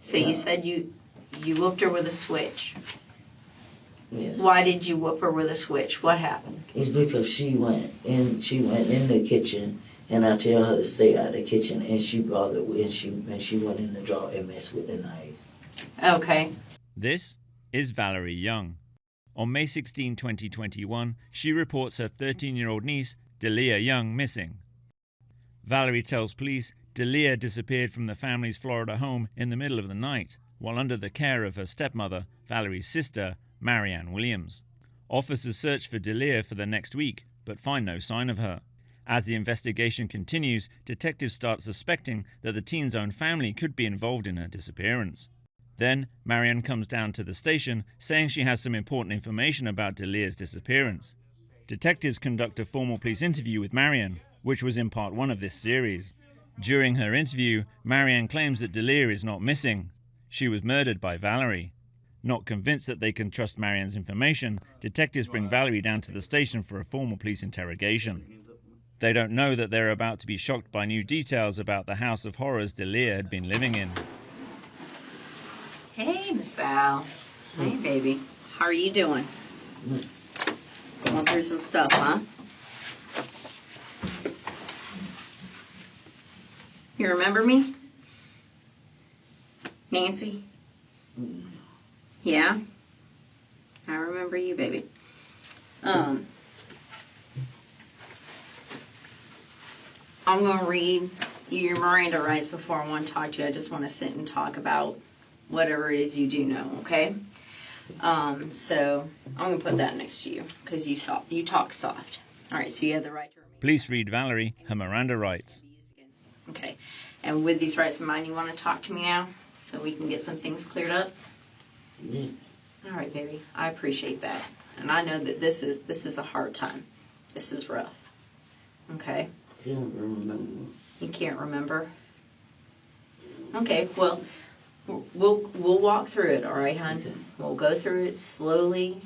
So you said you whooped her with a switch. Yes. Why did you whoop her with a switch? What happened? It's because she went in the kitchen, and I tell her to stay out of the kitchen, and she bothered, and she went in the drawer and messed with the knives. Okay. This is Valerie Young. On May 16, 2021, she reports her 13-year-old niece, Delia Young, missing. Valerie tells police Delia disappeared from the family's Florida home in the middle of the night, while under the care of her stepmother, Valerie's sister, Marian Williams. Officers search for Delia for the next week, but find no sign of her. As the investigation continues, detectives start suspecting that the teen's own family could be involved in her disappearance. Then, Marian comes down to the station saying she has some important information about Delia's disappearance. Detectives conduct a formal police interview with Marian, which was in part 1 of this series. During her interview, Marian claims that Delia is not missing. She was murdered by Valerie. Not convinced that they can trust Marian's information, detectives bring Valerie down to the station for a formal police interrogation. They don't know that they're about to be shocked by new details about the house of horrors Delia had been living in. Hey, Miss Val. Hey, baby. How are you doing? Going through some stuff, huh? You remember me? Nancy? Yeah? I remember you, baby. I'm going to read you your Miranda rights before I want to talk to you. I just want to sit and talk about whatever it is you do know, okay? So I'm going to put that next to you because you talk soft. All right, so you have the right to remain. Police read Valerie her Miranda rights. Okay, and with these rights in mind, you want to talk to me now so we can get some things cleared up? Yeah. All right, baby. I appreciate that. And I know that this is a hard time. This is rough. Okay? Can't remember. You can't remember? Okay, well, we'll walk through it, all right, hon? Okay. We'll go through it slowly.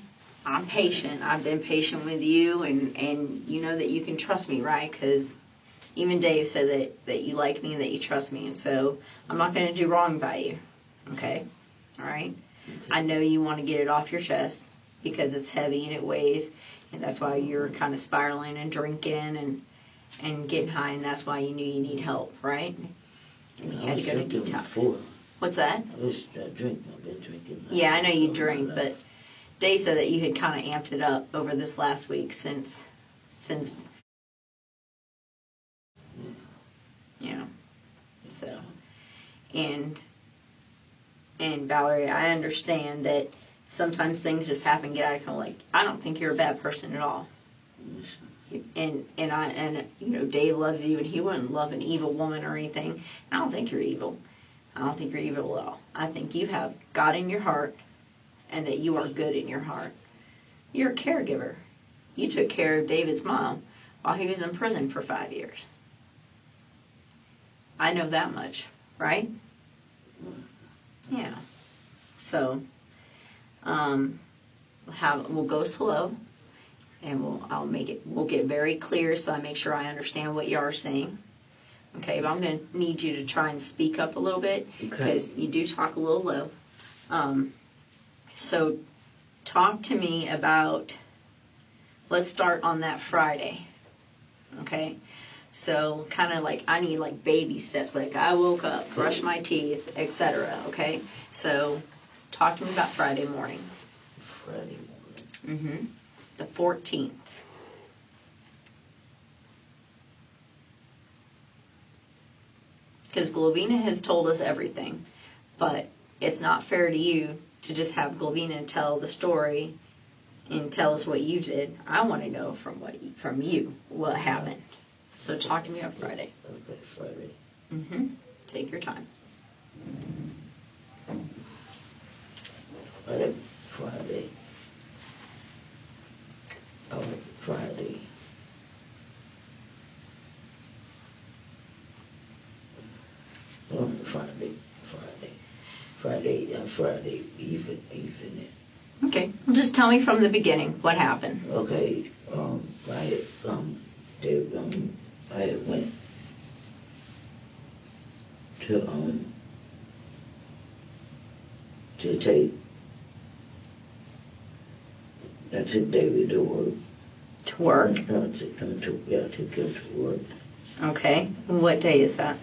I'm patient. I've been patient with you, and you know that you can trust me, right? Because even Dave said that you like me and that you trust me, and so I'm not going to do wrong by you, okay? All right? Okay. I know you want to get it off your chest because it's heavy and it weighs, and that's why you're kind of spiraling and drinking and getting high, and that's why you knew you need help, right? And you had to go to detox. Before. What's that? I was drinking. I've been drinking. Yeah, I know you drink, but Dave said that you had kind of amped it up over this last week since you know. So, and Valerie, I understand that sometimes things just happen, get out of control. Like, I don't think you're a bad person at all. And you know, Dave loves you, and he wouldn't love an evil woman or anything. I don't think you're evil. I don't think you're evil at all. I think you have God in your heart, and that you are good in your heart. You're a caregiver. You took care of David's mom while he was in prison for 5 years. I know that much, right? Yeah. So, we'll go slow, and we'll get very clear so I make sure I understand what you are saying. Okay, but I'm going to need you to try and speak up a little bit because you do talk a little low. So talk to me about, let's start on that Friday. Okay? So kind of like, I need like baby steps, like I woke up, brushed my teeth, etc. Okay? So talk to me about Friday morning. Friday morning. The 14th. Because Glovina has told us everything, but it's not fair to you to just have Glovina tell the story and tell us what you did. I want to know from you what happened. So talk to me on Friday. Okay, Friday. Take your time. Friday. Oh, Friday. Friday evening. Okay, well, just tell me from the beginning what happened. Okay, I had went to to take. I took David to work. To work? I took him to work. Okay. What day is that?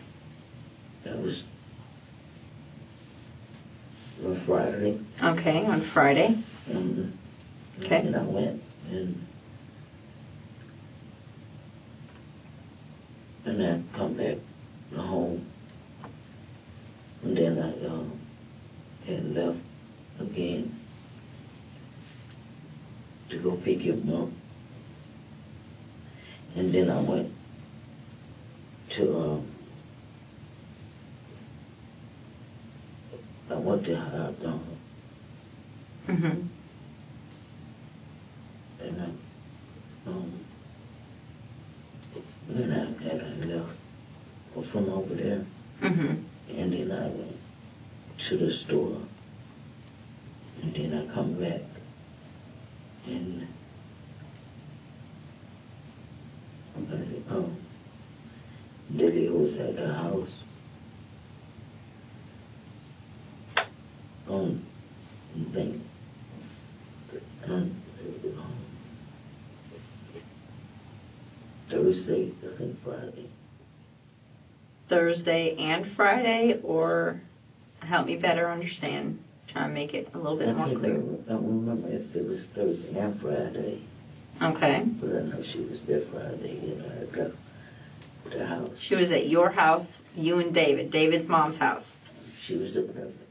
That was on Friday. Okay, on Friday. Mm-hmm. Okay. And I went and I come back home. And then I had left again to go pick him up. And then I went to High Down. Mm-hmm. And then I left from over there. Mm-hmm. And then I went to the store. And then I come back. And Delia was at the house. Thursday, I think Friday. Thursday and Friday, or help me better understand. Try and make it a little bit more clear. I don't remember if it was Thursday and Friday. Okay. But I know she was there Friday and I got the house. She was at your house, you and David, David's mom's house. She was there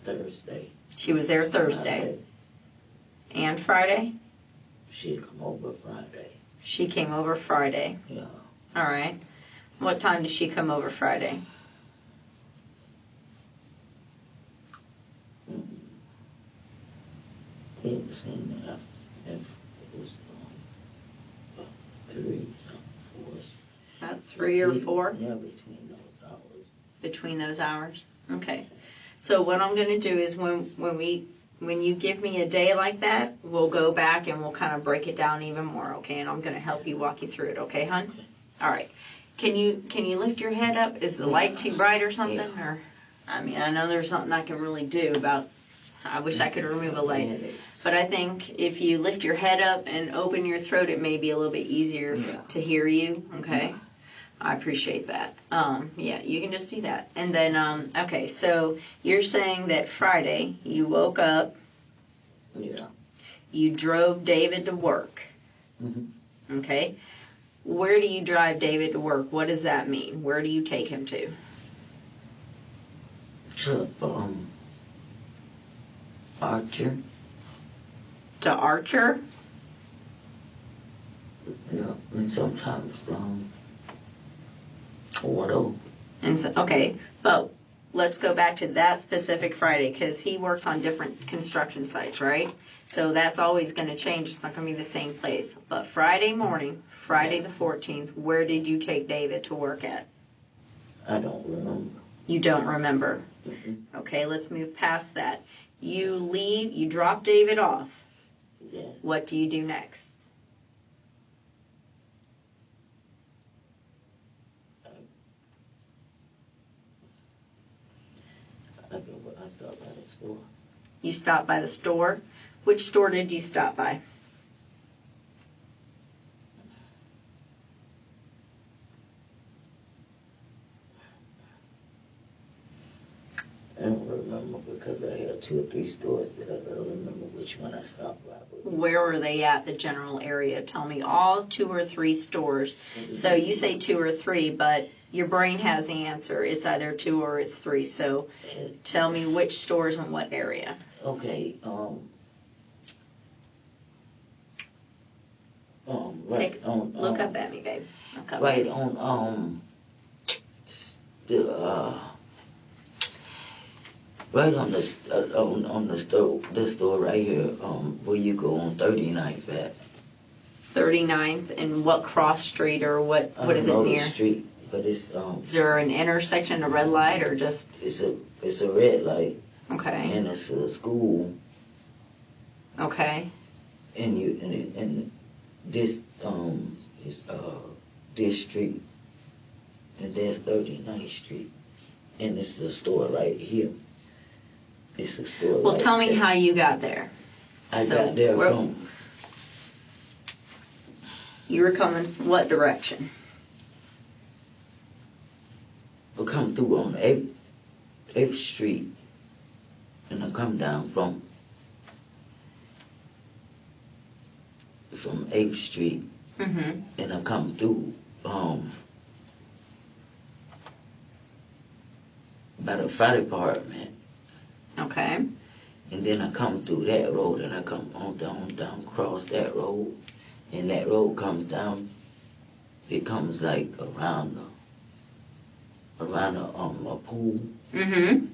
Thursday. She was there Thursday. And Friday? She come over Friday. She came over Friday. Yeah. All right. What time did she come over Friday? It was in it was 3 something 4. About 3 or 4? Yeah, between those hours. Between those hours? Okay. So what I'm going to do is when you give me a day like that, we'll go back and we'll kind of break it down even more, okay? And I'm going to help you walk you through it, okay, hon? Okay. All right. Can you lift your head up? Is the light too bright or something? Yeah. Or I mean, I know there's something I can really do about. I wish I could remove a light, but I think if you lift your head up and open your throat, it may be a little bit easier to hear you. Okay. Yeah. I appreciate that. Yeah, you can just do that. And then, okay, so you're saying that Friday you woke up. Yeah. You drove David to work. Mm-hmm. Okay. Where do you drive David to work? What does that mean? Where do you take him to? To, Archer. To Archer? Yeah, and sometimes, Auto. And so, okay, but let's go back to that specific Friday because he works on different construction sites, right? So that's always going to change. It's not going to be the same place. But Friday morning, Friday the 14th, where did you take David to work at? I don't remember. You don't remember? Mm-hmm. Okay, let's move past that. You leave, you drop David off. Yes. What do you do next? I stopped by the store. You stopped by the store? Which store did you stop by? I don't remember because I had 2 or 3 stores that I don't remember which one I stopped by. Where were they at, the general area? Tell me all 2 or 3 stores. So you say 2 or 3, but your brain has the answer. It's either 2 or it's 3. So tell me which stores and what area. Okay. Look up at me, babe. Right on right on the store, this store right here, where you go on 39th at. 39th, and what cross street or what is it near? Street, but it's Is there an intersection, a red light, or just? It's a red light. Okay. And it's a school. Okay. And this is this street, and there's 39th Street, and it's the store right here. It's a store. Well, right tell me there. how you got there. I got there from. You were coming what direction? I come through on 8th Street, and I come down from 8th Street, Mm-hmm. and I come through by the fire department, Okay. and then I come through that road, and I come on down across that road, and that road comes down. It comes like around a pool. Mm-hmm.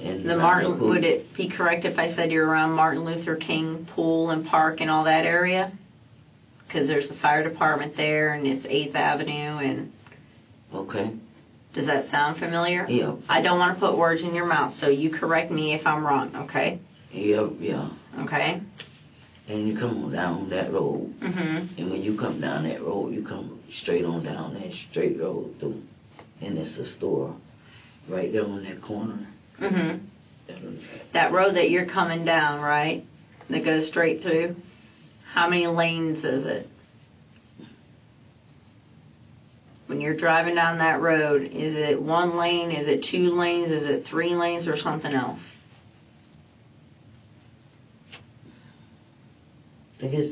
And The Martin, would it be correct if I said you're around Martin Luther King Pool and Park and all that area? Because there's the fire department there, and it's 8th Avenue, and Okay. does that sound familiar? Yeah. I don't want to put words in your mouth, so you correct me if I'm wrong, okay? Yeah. Okay? And you come on down that road, Mm-hmm. and when you come down that road, you come straight on down that straight road through, and it's a store right there on that corner. Mm-hmm. That road that you're coming down, right, that goes straight through, how many lanes is it? When you're driving down that road, is it 1 lane, is it 2 lanes, is it 3 lanes, or something else? I guess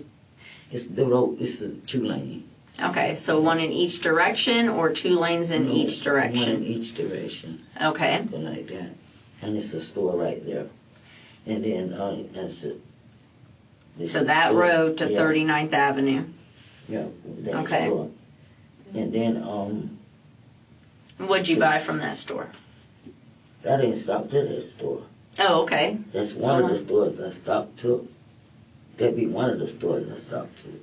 it's the road. It's a 2-lane. Okay, so 1 in each direction, or 2 lanes in each 1 direction? in each direction. Okay. Something like that. And it's a store right there. And then that's it. So that road to 39th Avenue. Yeah. That Okay. store. And then What'd you buy from that store? I didn't stop to that store. Oh, okay. That's one of the stores I stopped to. That'd be one of the stores I stopped to.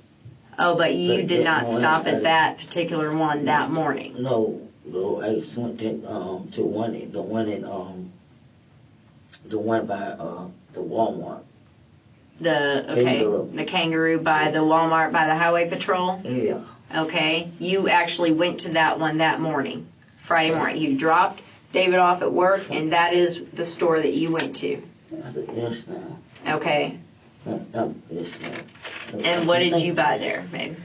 Oh, but you But did that not morning, stop at that particular one that morning. No, I just went to the one by the Walmart. Kangaroo. The Kangaroo by the Walmart by the Highway Patrol. Yeah. Okay, you actually went to that one that morning, Friday morning. You dropped David off at work, and that is the store that you went to. Yes, ma'am. Okay, Yes, ma'am. and what did you buy there, babe?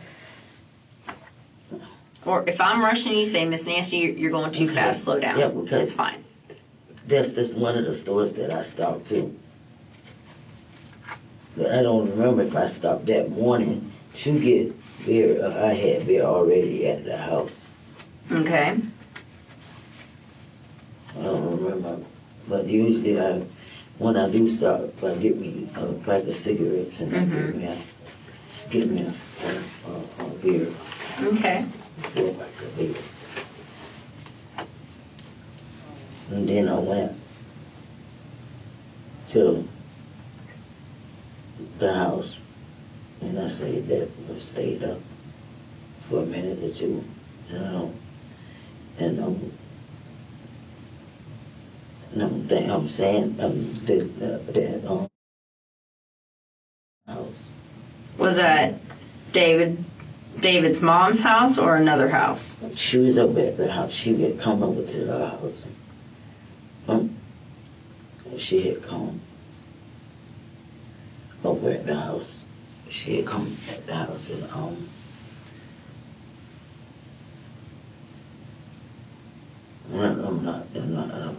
Or if I'm rushing you, say, Miss Nancy, you're going too fast, slow down. Yeah, because It's fine. That's just one of the stores that I stopped to. But I don't remember if I stopped that morning to get beer. I had beer already at the house. Okay. I don't remember. But usually when I do stop, I get me a pack of cigarettes and get me a beer. Okay. 4 pack of beer. And then I went to the house, and I stayed up for a minute or two, and I'm saying that house. Was that David's mom's house or another house? She was up at the house. She had come over to the house. She had come over at the house. She had come at the house and I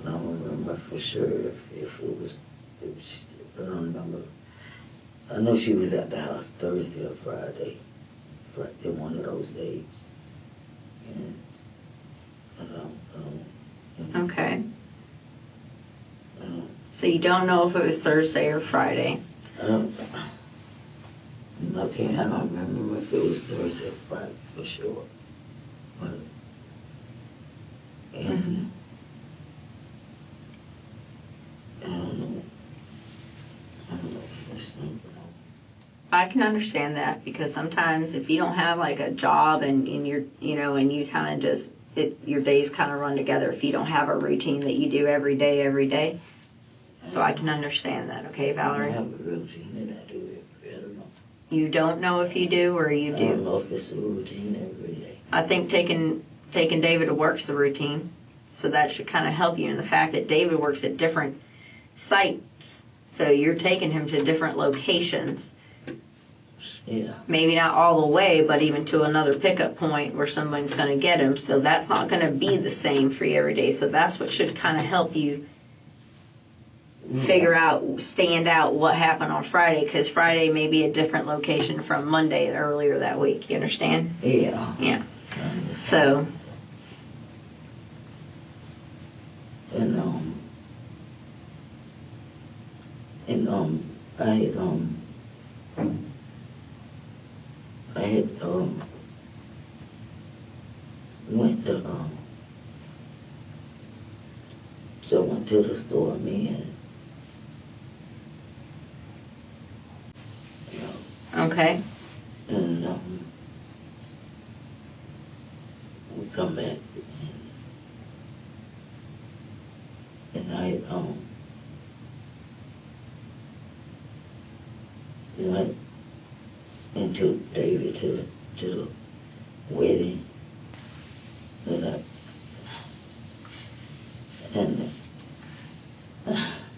don't remember for sure if it was, I don't remember. I know she was at the house Thursday or Friday, one of those days. And Okay. So you don't know if it was Thursday or Friday? Okay, I don't remember if it was Thursday or Friday for sure. But, and I don't know. I can understand that because sometimes if you don't have like a job and you're, and you kind of just, your days kind of run together if you don't have a routine that you do every day. So I can understand that, okay, Valerie? I have a routine that I do I don't know. You don't know if you do or you do? I don't know if it's a routine every day. I think taking David to work's the routine. So that should kind of help you in the fact that David works at different sites. So you're taking him to different locations. Yeah. Maybe not all the way, but even to another pickup point where someone's going to get him. So that's not going to be the same for you every day. So that's what should kind of help you figure out, stand out what happened on Friday, because Friday may be a different location from Monday earlier that week. You understand? Yeah. Yeah. So. And I had went to so I went to the store, me and Okay. and we come back and I went and took David to the wedding.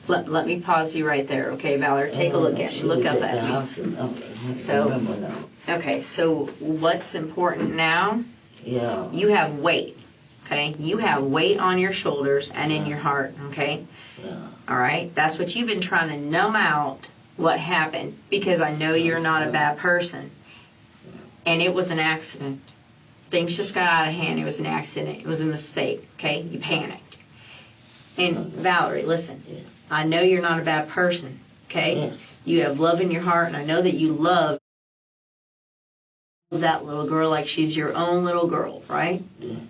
Let me pause you right there, okay, Valerie? Take a look at me. Look up at me. So, okay, so what's important now? Yeah. You have weight, okay? You have weight on your shoulders and in your heart, okay? Yeah. All right? That's what you've been trying to numb out what happened, because I know you're not a bad person. And it was an accident. Things just got out of hand. It was an accident. It was a mistake, okay? You panicked. And Valerie, listen. Yes. I know you're not a bad person, okay? Yes. You have love in your heart, and I know that you love that little girl like she's your own little girl, right? Yes.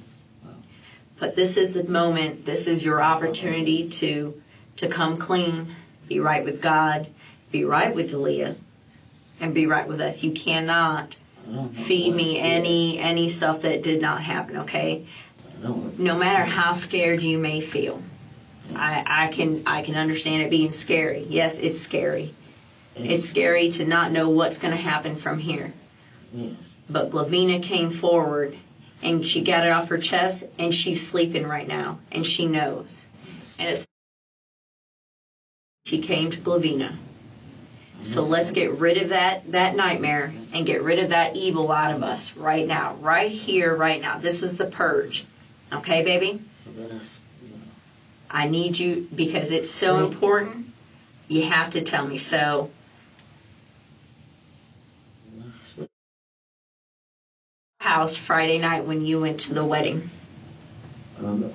But this is the moment, this is your opportunity to come clean, be right with God, be right with Delia, and be right with us. You cannot feed me any stuff that did not happen, okay? No matter how scared you may feel. I can understand it being scary. Yes, it's scary. It's scary to not know what's going to happen from here. Yes. But Glavina came forward, and she got it off her chest, and she's sleeping right now, and she knows. And she came to Glavina. So let's get rid of that nightmare and get rid of that evil out of us right now, right here, right now. This is the purge. Okay, baby? Yes. I need you, because it's so important, you have to tell me. So, house Friday night when you went to the wedding. I don't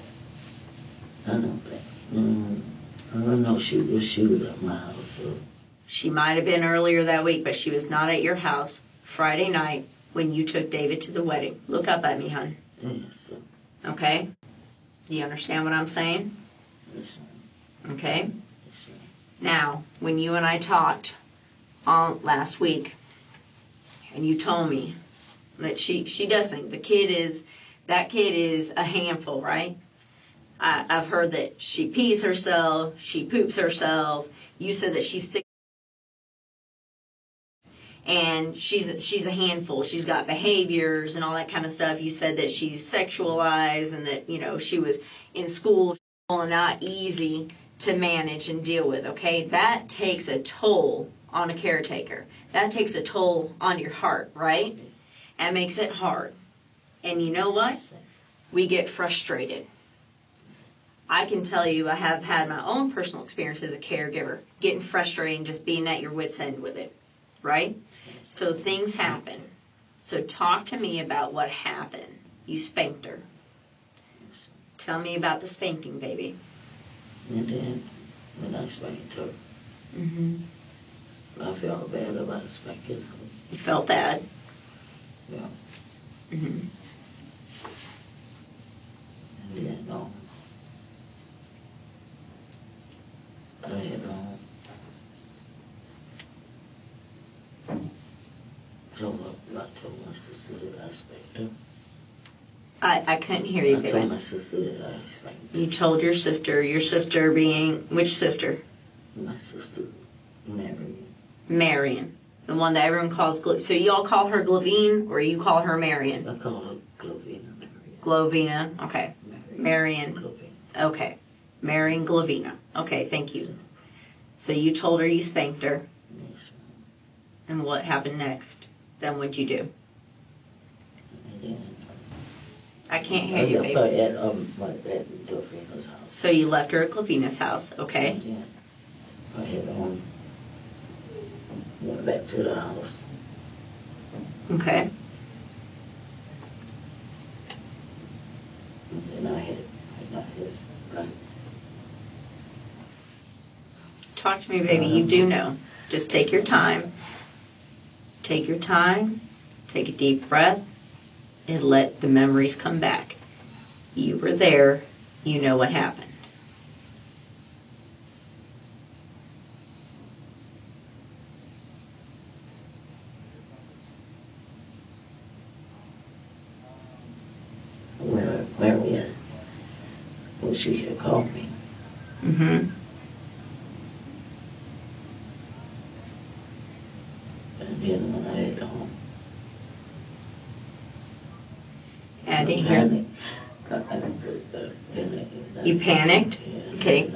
know. She was at my house. So. She might have been earlier that week, but she was not at your house Friday night when you took David to the wedding. Look up at me, hon. Yes. Okay? Do you understand what I'm saying? Yes. Okay? Yes. Now, when you and I talked last week, and you told me that she does think that kid is a handful, right? I've heard that she pees herself, she poops herself. You said that she's sick. And she's a handful. She's got behaviors and all that kind of stuff. You said that she's sexualized and that, she was in school and not easy to manage and deal with, okay? That takes a toll on a caretaker. That takes a toll on your heart, right? And makes it hard. And you know what? We get frustrated. I can tell you I have had my own personal experience as a caregiver, getting frustrated and just being at your wit's end with it. Right? So things happen. So talk to me about what happened. You spanked her. Tell me about the spanking, baby. And then when I spanked her, I felt bad about spanking her. You felt bad? Yeah. Mm-hmm. And then I had told my sister that I spanked her. I couldn't hear you, I baby. told my sister that I spanked her. You told your sister being, which sister? My sister, Marian. Marian. The one that everyone calls, so you all call her Glavine, or you call her Marian? I call her Glavina. Glavina, okay. Marian. Glavina. Okay. Marian Glavina. Okay, thank you. So you told her you spanked her. Yes, And what happened next? Then what'd you do? and then I can't I hear you, left her baby. at Delphina's house. So you left her at Clavina's house, okay? And then I had went back to the house. Okay. And then I had like, Talk to me, baby. You do know. Just take your time. Take your time. Take a deep breath. And let the memories come back. You were there. You know what happened. where Marian, when she had called me. Mm-hmm. And then when I had I didn't hear. You panicked? Yeah. Okay.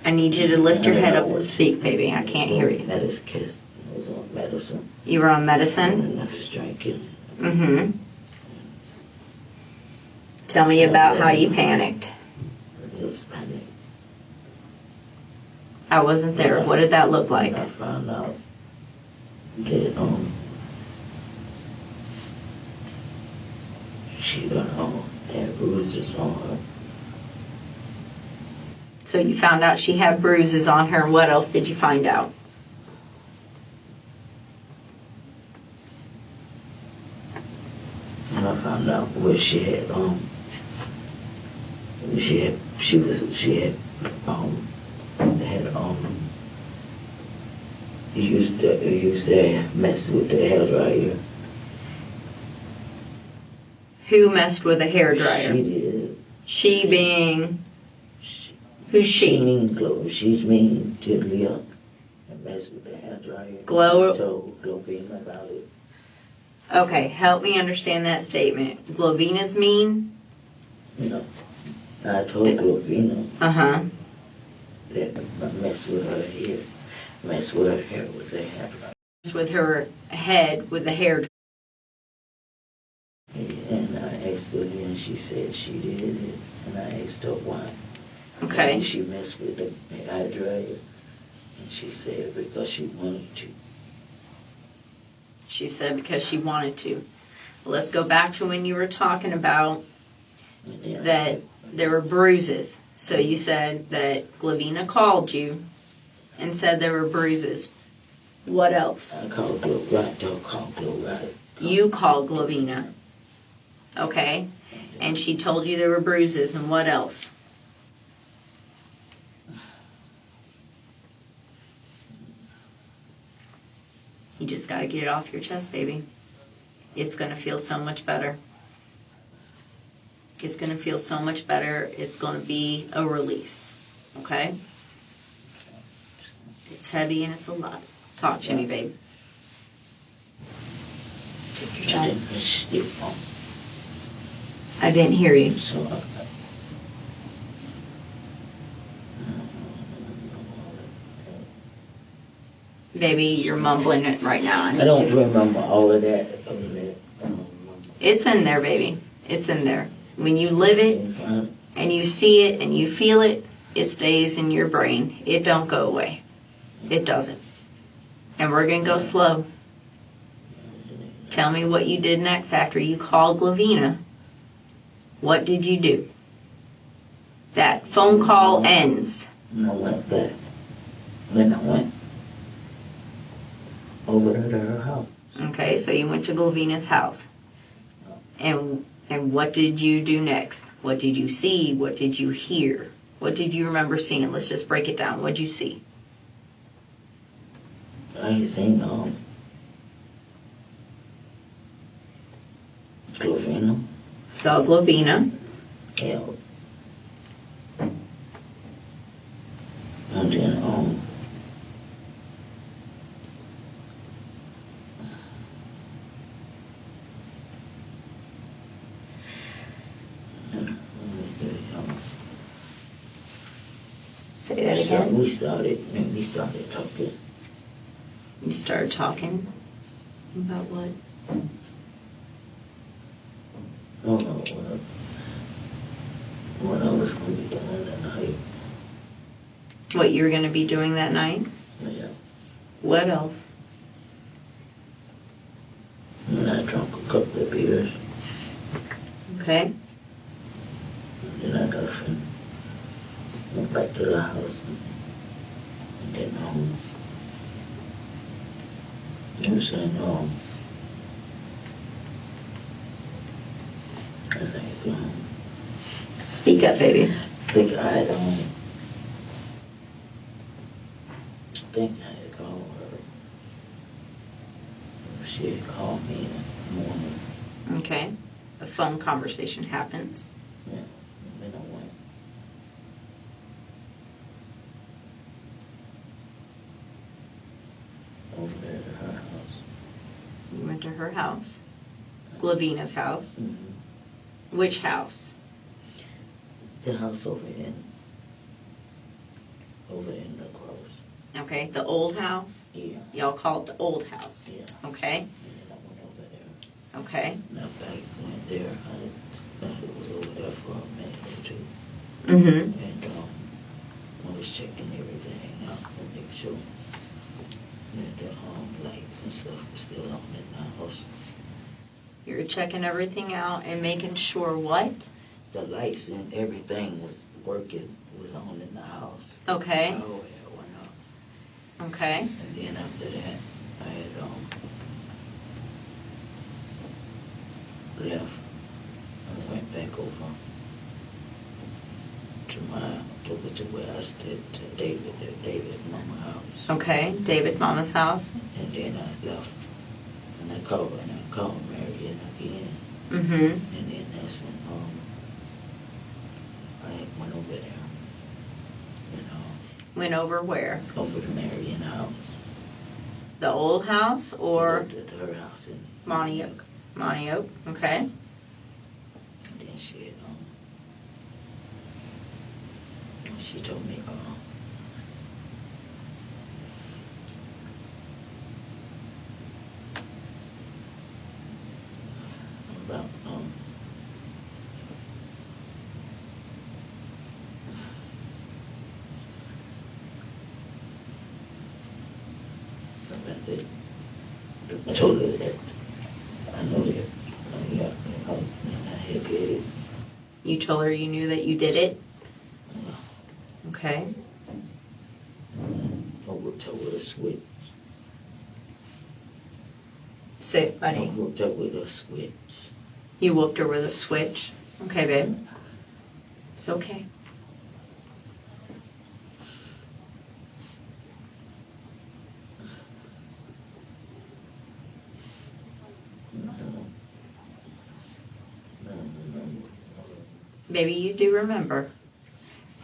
I need you to lift your head up and speak, baby. I can't hear you. Medicine. I was on medicine. You were on medicine? And I was drinking. Mm-hmm. Tell me about how you panicked. I just panicked. I wasn't there. What did that look like? I found out that she had bruises on her. So you found out she had bruises on her. What else did you find out? And I found out where she had used their mess with the hair dryer. Who messed with a hairdryer? She did. She being... Who's She she? mean she's mean Delia and messed with the hair dryer. Glow- Told Glovina about it. Okay, help me understand that statement. Glovina's mean? No. I told Glovina Uh-huh. that I messed with her hair. Messed with her hair with the hair dryer. With her head with the hair. And I asked her and she said she did it. And I asked her why. Okay. And she messed with the hair dryer. And she said because she wanted to. She said because she wanted to. Well, let's go back to when you were talking about that there were bruises. So you said that Glavina called you and said there were bruises. What else? I called Glovina. You called Glavina. Okay. And she told you there were bruises. And what else? You just got to get it off your chest, baby. It's going to feel so much better. It's going to feel so much better. It's going to be a release. Okay? It's heavy and it's a lot. Talk to me, babe. Take your time. I didn't hear you. So Baby, you're mumbling it right now. I don't remember all of that. It's in there, baby. It's in there. When you live it and you see it and you feel it, it stays in your brain. It don't go away. It doesn't. And we're going to go slow. Tell me what you did next after you called Glavina. What did you do? That phone call ends. I went back. Then I went over to her house. Okay, so you went to Glavina's house. And what did you do next? What did you see? What did you hear? What did you remember seeing? Let's just break it down. What did you see? I seen Glovina. Saw Glavina. Yeah. And then Say that ahead. We started talking. You started talking about what? I don't know what I was going to be doing that night. What you were going to be doing that night? Yeah. What else? And I drank a couple of beers. Okay. And then I got up and went back to the house and then I was saying, I think, Speak up, baby. I think I had called her. She had called me in the morning. Okay. A phone conversation happens. Yeah, and then I went. Over there to her house. You went to her house. Glavina's house. Mm-hmm. Which house? The house over in the cross. Okay. The old house? Yeah. Y'all call it the old house. Yeah. Okay. And then I went over there. Okay. And after I went there, I was over there for a minute or two. Mm-hmm. And I was checking everything out to make sure that the lights and stuff were still on in the house. You were checking everything out and making sure what? The lights and everything was working, was on in the house. Okay. Oh, yeah, went up. Okay. And then after that, I had left and went back over to where I stayed, to David Mama's house. Okay. David Mama's house. And then I left. And I called Marian again. Mm-hmm. And then that's when I went over there. Went over where? Over to Marian's house. The old house or To her house in Monty Oak? Monty Oak. Okay. And then she told me about it. I told her that I know that I had did it. You told her you knew that you did it? Okay. I worked out with a switch. Say it, I buddy. worked out with a switch. You whooped her with a switch? Okay, babe. It's okay. Baby, you do remember.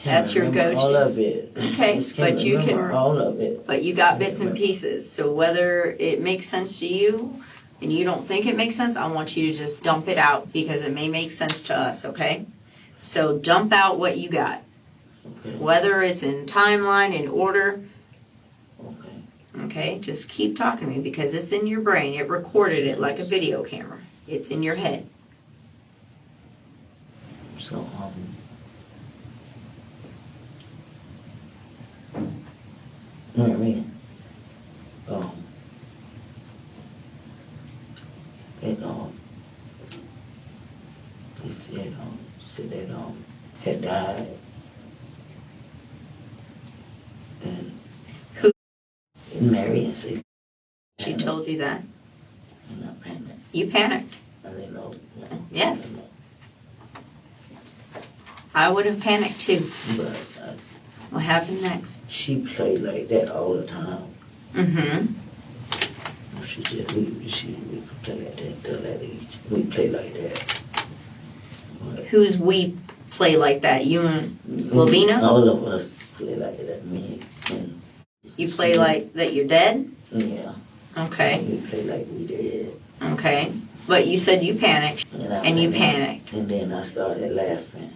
That's your go-to. All of it. Okay, but you can. All of it. But you got bits and pieces. So whether it makes sense to you and you don't think it makes sense, I want you to just dump it out because it may make sense to us, okay? So dump out what you got. Okay. Whether it's in timeline, in order. Okay. Okay, just keep talking to me because it's in your brain. It recorded it like a video camera. It's in your head. So, Marian, said that, had died. And Who? Marian said. She told you that? And I panicked. You panicked. I didn't know. Yes. I would have panicked too. But What happened next? she played like that all the time. Mm-hmm. She said we could play like that. We play like that. But Who's we play like that? You and Lavina? all of us play like that. Me and You play like that you're dead? yeah. Okay. We play like we did. Okay. But you said you panicked. And you panicked. And then I started laughing.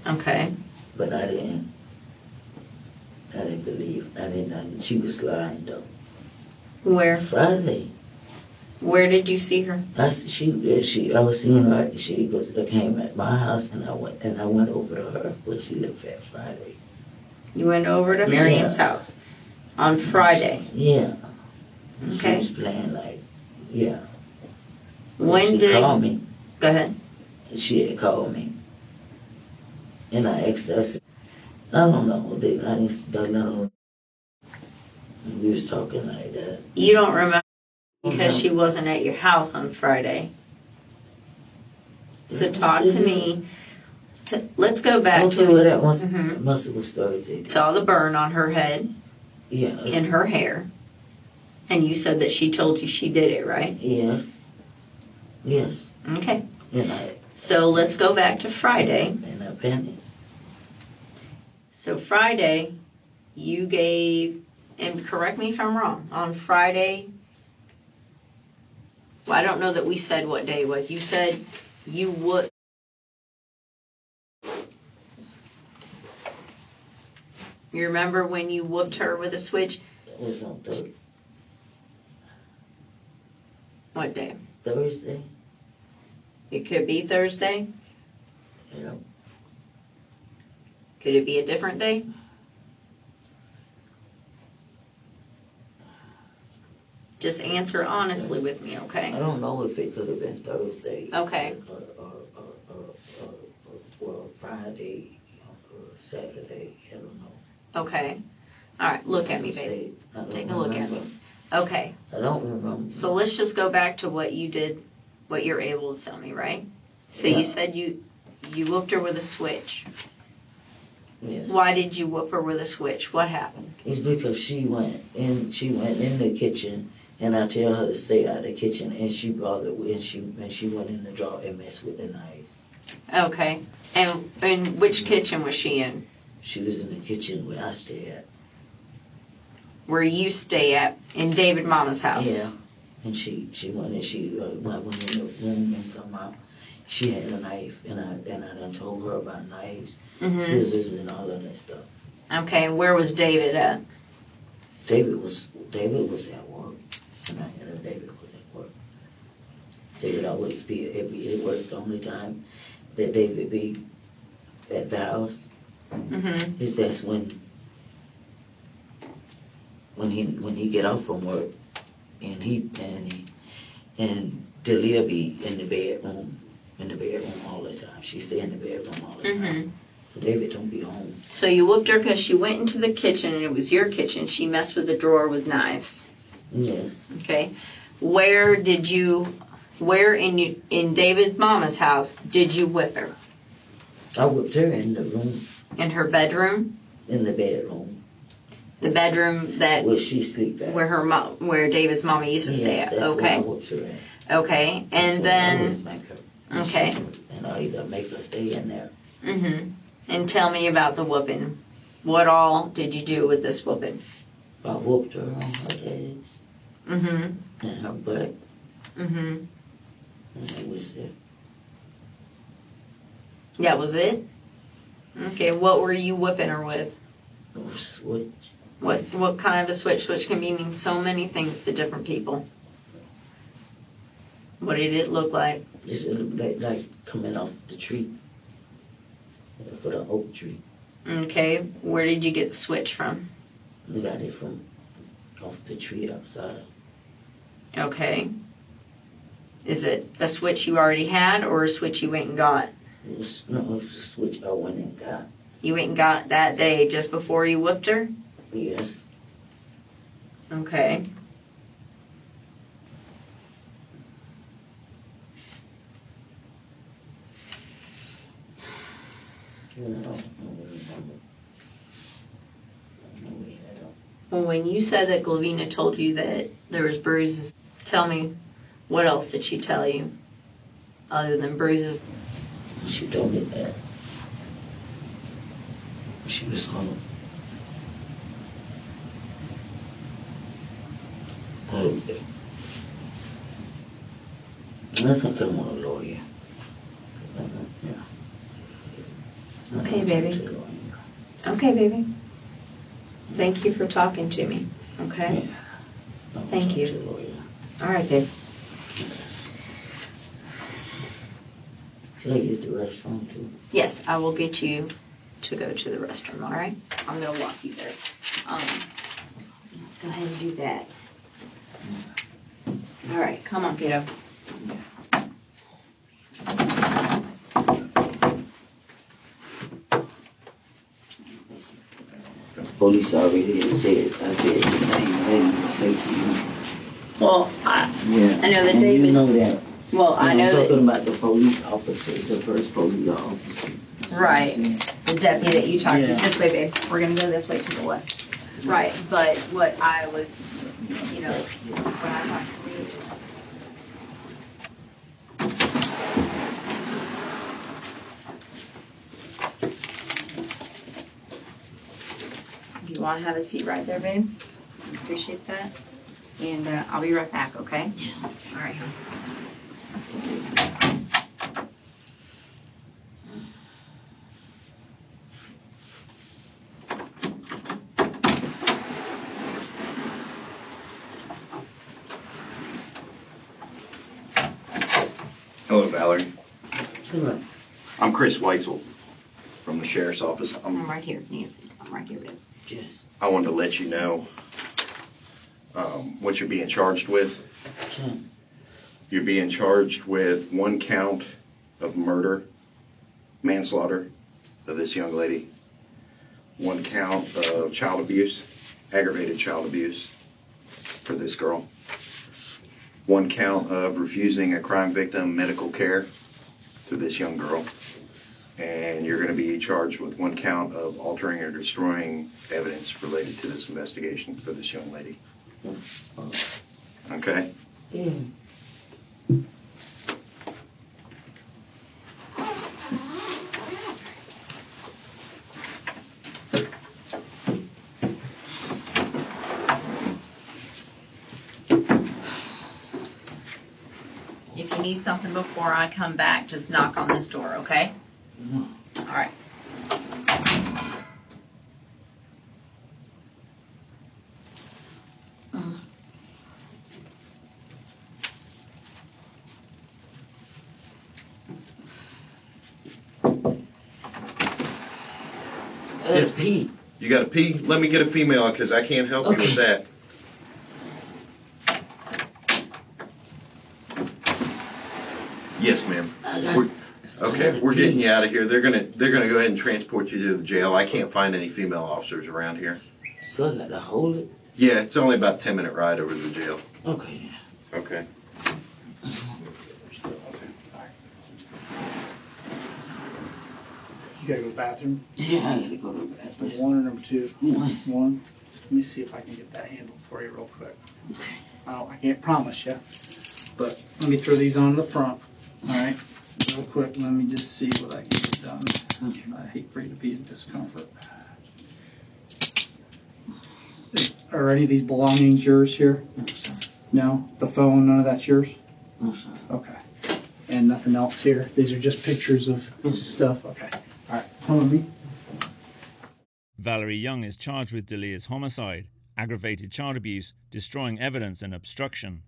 Okay. But I didn't I didn't believe. She was lying though. Where? Friday. Where did you see her? I was seeing her. I came at my house and I went over to her where she lived at Friday. You went over to Marian's house on Friday. Yeah. Okay. She was playing yeah. When she called me. Go ahead. She had called me. And I asked her, I said, I don't know. We was talking like that. You don't remember because she wasn't at your house on Friday. So talk to me. Let's go back to where that was. Must have was Thursday. Saw the burn on her head. Yes. In her hair. And you said that she told you she did it, right? Yes. Yes. Okay. And so let's go back to Friday. And I panicked. So Friday, you gave, and correct me if I'm wrong, on Friday, well, I don't know that we said what day it was. You said you would. You remember when you whooped her with a switch? It was on Thursday. What day? Thursday. It could be Thursday. Yeah. Could it be a different day? Just answer honestly with me, okay? I don't know if it could have been Thursday. Okay. Or Friday or Saturday. I don't know. Okay. All right. Look at me, baby. Take a look at me. Okay. I don't remember. So let's just go back to what you did, what you're able to tell me, right? So you said you whooped her with a switch. Yes. Why did you whoop her with a switch? What happened? It's because she went in the kitchen, and I tell her to stay out of the kitchen, and she bothered and she went in the drawer and messed with the knives. Okay. And which kitchen was she in? She was in the kitchen where I stay at. Where you stay at in David Mama's house? Yeah. And she went and when I went in the room and come out, she had a knife, and I done told her about knives, scissors, and all of that stuff. Okay, and where was David at? David was at work, and I know David was at work. David always be at work. The only time that David be at the house is that's when he get off from work, and Delia be in the bedroom all the time. She stay in the bedroom all the time. David don't be home. So you whooped her because she went into the kitchen, and it was your kitchen. She messed with the drawer with knives. Yes. Okay. Where in David's Mama's house did you whip her? I whipped her in the room. In her bedroom? In the bedroom. The bedroom that where she sleep at. Where David's mama used to stay at. That's Okay. where I whipped her at. Okay. And then okay. And I either make her stay in there. And tell me about the whooping. What all did you do with this whooping? I whooped her on her legs. And her butt. And that was it. That was it? Okay, what were you whipping her with? A switch. What kind of a switch? Switch can mean so many things to different people. What did it look like? It looked like coming off the tree. For the oak tree. Okay, where did you get the switch from? We got it from off the tree outside. Okay. Is it a switch you already had or a switch you went and got? It was a switch I went and got. You went and got that day just before you whipped her? Yes. Okay. Well, when you said that Glavina told you that there was bruises, tell me, what else did she tell you other than bruises? She told me that she was going to... I think I want a lawyer. Okay, baby. Okay, baby. Thank you for talking to me. Okay? Yeah. Thank you. All right, babe. Should I use the restroom too? Yes, I will get you to go to the restroom, all right? I'm going to walk you there. Let's go ahead and do that. All right, come on, kiddo. Police already had said, I said some things I didn't even say to you. Well, I know that and David. You know that. Well, I know I'm that. talking about the police officer, the first police officer. Right. The deputy that you talked to. Yeah. This way, babe. We're going to go this way to the left. Right. But what I was, you know, when I talked to you. You want to have a seat right there, babe? Appreciate that. And I'll be right back, okay? All right, hon. Hello, Valerie. Sure. I'm Chris Weitzel from the Sheriff's Office. I'm right here, Nancy. I'm right here, babe. Yes. I wanted to let you know what you're being charged with. Sure. You're being charged with 1 count of murder, manslaughter of this young lady, 1 count of child abuse, aggravated child abuse for this girl, 1 count of refusing a crime victim medical care to this young girl, and you're going to be charged with 1 count of altering or destroying evidence related to this investigation for this young lady. Okay? Yeah. If you need something before I come back, just knock on this door, okay? No. All right. That's Pete. You got a P? Let me get a female because I can't help you with that. Yes, ma'am. We're getting you out of here. They're gonna go ahead and transport you to the jail. I can't find any female officers around here. So I got to hold it? Yeah, it's only about a 10-minute ride over to the jail. Okay. Okay. You gotta go to the bathroom? Yeah, I got to go to the bathroom. Number 1 or number 2? One. 1. Let me see if I can get that handled for you real quick. I can't promise you, but let me throw these on the front. All right, real quick. Let me just see what I can get done. I hate for you to be in discomfort. Are any of these belongings yours here? No, sir. No? The phone, none of that's yours? No, sir. Okay. And nothing else here? These are just pictures of stuff? Okay. All right, come with me. Valerie Young is charged with Delia's homicide, aggravated child abuse, destroying evidence and obstruction.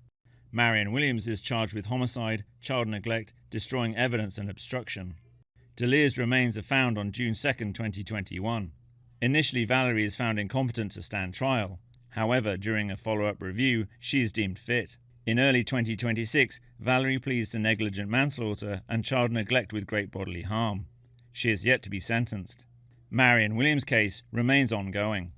Marian Williams is charged with homicide, child neglect, destroying evidence and obstruction. Delia's remains are found on June 2, 2021. Initially, Valerie is found incompetent to stand trial. However, during a follow-up review, she is deemed fit. In early 2026, Valerie pleads to negligent manslaughter and child neglect with great bodily harm. She is yet to be sentenced. Marian Williams' case remains ongoing.